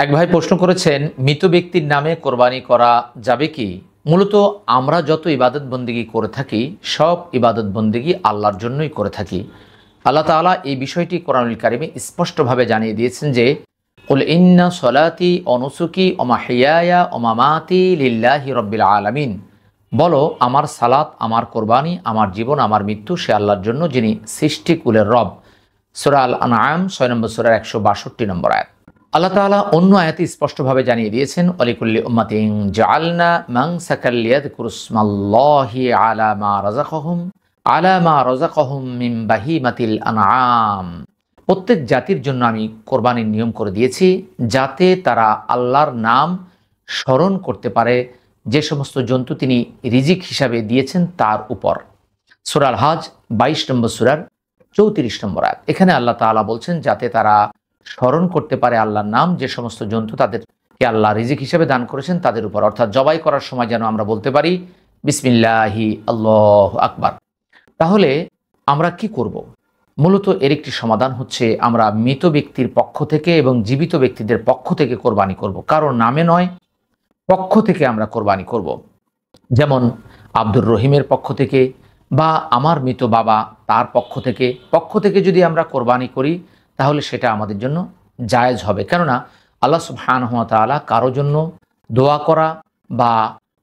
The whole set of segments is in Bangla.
এক ভাই প্রশ্ন করেছেন, মৃত ব্যক্তির নামে কোরবানি করা যাবে কি? মূলত আমরা যত ইবাদত বন্দেগী করে থাকি সব ইবাদত বন্দেগী আল্লাহর জন্যই করে থাকি। আল্লাহ তাআলা এই বিষয়টি কোরআনুল কারিমে স্পষ্টভাবে জানিয়ে দিয়েছেন যে কুল ইন্না সলাতি ওয়া নুসুকি ওয়া মাহইয়ায়া ওয়া মামাতি লিল্লাহি রাব্বিল আলামিন। বলো, আমার সালাত, আমার কোরবানি, আমার জীবন, আমার মৃত্যু সে আল্লাহর জন্য, যিনি সৃষ্টিকুলের রব। সূরা আল আনআম ৬ নম্বর সূরার ১৬২ নম্বর আয়াত। আল্লাহ তাআলা অন্য আয়াতে স্পষ্টভাবে জানিয়ে দিয়েছেন, ওয়ালিকুল্লি উম্মাতিন জাআলনা মানসাকাল লিয়াযকুরুসমাল্লাহি আলা মা রাযাকাহুম মিন বাহিমাতিল আনআম। প্রত্যেক জাতির জন্য আমি কোরবানির নিয়ম করে দিয়েছি, যাতে তারা আল্লাহর নাম স্মরণ করতে পারে যে সমস্ত জন্তু তিনি রিজিক হিসাবে দিয়েছেন তার উপর। সূরা আল হজ ২২ নম্বর সূরার ৩৪ নম্বর আয়াত। এখানে আল্লাহ তাআলা বলছেন যাতে তারা স্মরণ করতে পারে আল্লাহর নাম যে সমস্ত জন্তু তাদেরকে আল্লাহ রিজিক হিসেবে দান করেছেন তাদের উপর। অর্থাৎ জবাই করার সময় যেন আমরা বলতে পারি বিসমিল্লাহি আল্লাহু আকবার। তাহলে আমরা কি করব? মূলত এর একটি সমাধান হচ্ছে আমরা মৃত ব্যক্তির পক্ষ থেকে এবং জীবিত ব্যক্তিদের পক্ষ থেকে কোরবানি করব। কারণ নামে নয়, পক্ষ থেকে আমরা কোরবানি করব। যেমন আব্দুর রহিমের পক্ষ থেকে বা আমার মৃত বাবা তার পক্ষ থেকে যদি আমরা কোরবানি করি তাহলে সেটা আমাদের জন্য জায়েজ হবে। কেননা আল্লাহ সুবহানাহু ওয়া তাআলা কারো জন্য দোয়া করা বা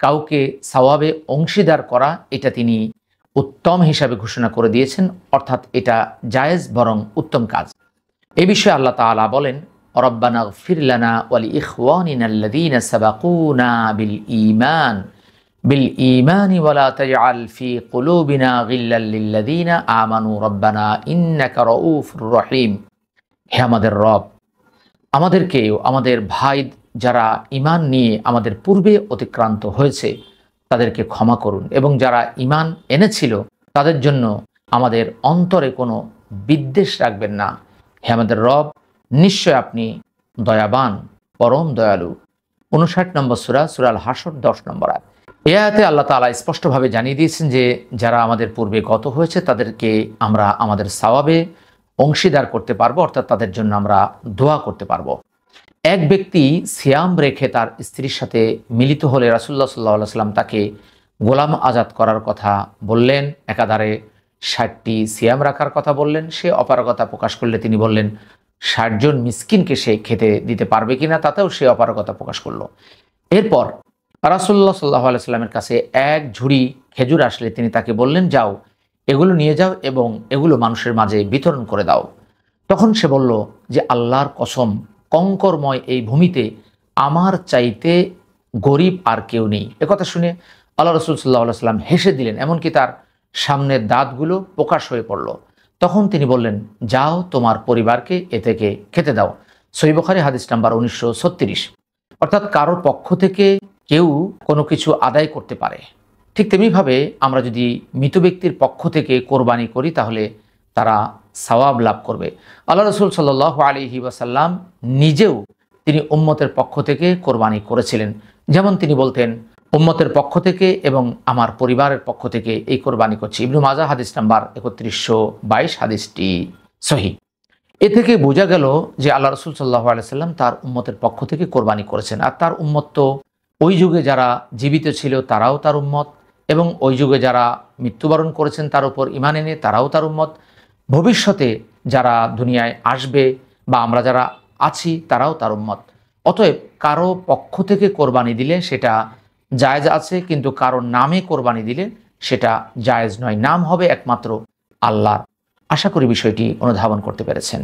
কাউকে সওয়াবে অংশীদার করা এটা তিনি উত্তম হিসাবে ঘোষণা করে দিয়েছেন, অর্থাৎ এটা জায়েজ বরং উত্তম কাজ। এই বিষয়ে আল্লাহ তাআলা বলেন, রব্বানা গফির লানা ওয়া লিইখওয়ানিনা আল্লাযীনা সাবাকুনা বিল ঈমানি ওয়া লা তাজআল ফি কুলুবিনা গিল্লাল লিল্লাযীনা আমানু রব্বানা ইন্নাকা রাউফুর রহিম। হে আমাদের রব, আমাদেরকেও আমাদের ভাই যারা ঈমান নিয়ে আমাদের পূর্বে অতিক্রান্ত হয়েছে তাদেরকে ক্ষমা করুন, এবং যারা ঈমান এনেছিল তাদের জন্য আমাদের অন্তরে কোনো বিদ্বেষ রাখবেন না। হে আমাদের রব, নিশ্চয় আপনি দয়াবান, পরম দয়ালু। ৫৯ নম্বর সূরা, সূরা আল হাসর ১০ নম্বর আয়াত। এই আয়াতে আল্লাহ তাআলা স্পষ্টভাবে জানিয়ে দিয়েছেন যে যারা আমাদের পূর্বে গত হয়েছে তাদেরকে আমরা আমাদের সওয়াবে অংশীদার করতে পারবো, অর্থাৎ তাদের জন্য আমরা দোয়া করতে পারবো। এক ব্যক্তি সিয়াম রেখে তার স্ত্রীর সাথে মিলিত হলে রাসূলুল্লাহ সাল্লাল্লাহু আলাইহি ওয়াসাল্লাম তাকে গোলাম আজাদ করার কথা বললেন, একাধারে ৬০টি সিয়াম রাখার কথা বললেন। সে অপারগতা প্রকাশ করলে তিনি বললেন ৬০ জন মিসকিনকে সে খেতে দিতে পারবে কিনা, তাতেও সে অপারগতা প্রকাশ করলো। এরপর রাসূলুল্লাহ সাল্লাল্লাহু আলাইহি ওয়াসাল্লামের কাছে এক ঝুড়ি খেজুর আসলে তিনি তাকে বললেন, যাও এগুলো নিয়ে যাও এবং এগুলো মানুষের মাঝে বিতরণ করে দাও। তখন সে বলল যে আল্লাহর কসম, কঙ্করময় এই ভূমিতে আমার চাইতে গরিব আর কেউ নেই। একথা শুনে আল্লাহ রাসূল সাল্লাল্লাহু আলাইহি ওয়াসাল্লাম হেসে দিলেন, এমনকি তার সামনের দাঁতগুলো প্রকাশ হয়ে পড়ল। তখন তিনি বললেন, যাও তোমার পরিবারকে এ থেকে খেতে দাও। সহিহ বুখারী হাদিস নাম্বার 1936। অর্থাৎ কারোর পক্ষ থেকে কেউ কোনো কিছু আদায় করতে পারে। ঠিক তেমনিভাবে আমরা যদি মৃত ব্যক্তির পক্ষ থেকে কোরবানি করি তাহলে তারা সওয়াব লাভ করবে। আল্লাহ রাসূল সাল্লাল্লাহু আলাইহি ওয়াসাল্লাম নিজেও তিনি উম্মতের পক্ষ থেকে কোরবানি করেছিলেন। যেমন তিনি বলতেন, উম্মতের পক্ষ থেকে এবং আমার পরিবারের পক্ষ থেকে এই কোরবানি করছি। ইবনে মাজাহ হাদিস নাম্বার ৩১২২, হাদিসটি সহিহ। এ থেকে বোঝা গেল যে আল্লাহ রাসূল সাল্লাল্লাহু আলাইহি ওয়াসাল্লাম তার উম্মতের পক্ষ থেকে কোরবানি করেছেন। আর তার উম্মত তো ওই যুগে যারা জীবিত ছিল তারাও তার উম্মত, এবং ওই যুগে যারা মৃত্যুবরণ করেছেন তার উপর ঈমান এনে তারাও তার উম্মত। ভবিষ্যতে যারা দুনিয়ায় আসবে বা আমরা যারা আছি তারাও তার উম্মত। অতএব কারো পক্ষ থেকে কোরবানি দিলে সেটা জায়েজ আছে, কিন্তু কারো নামে কোরবানি দিলে সেটা জায়েজ নয়। নাম হবে একমাত্র আল্লাহর। আশা করি বিষয়টি অনুধাবন করতে পেরেছেন।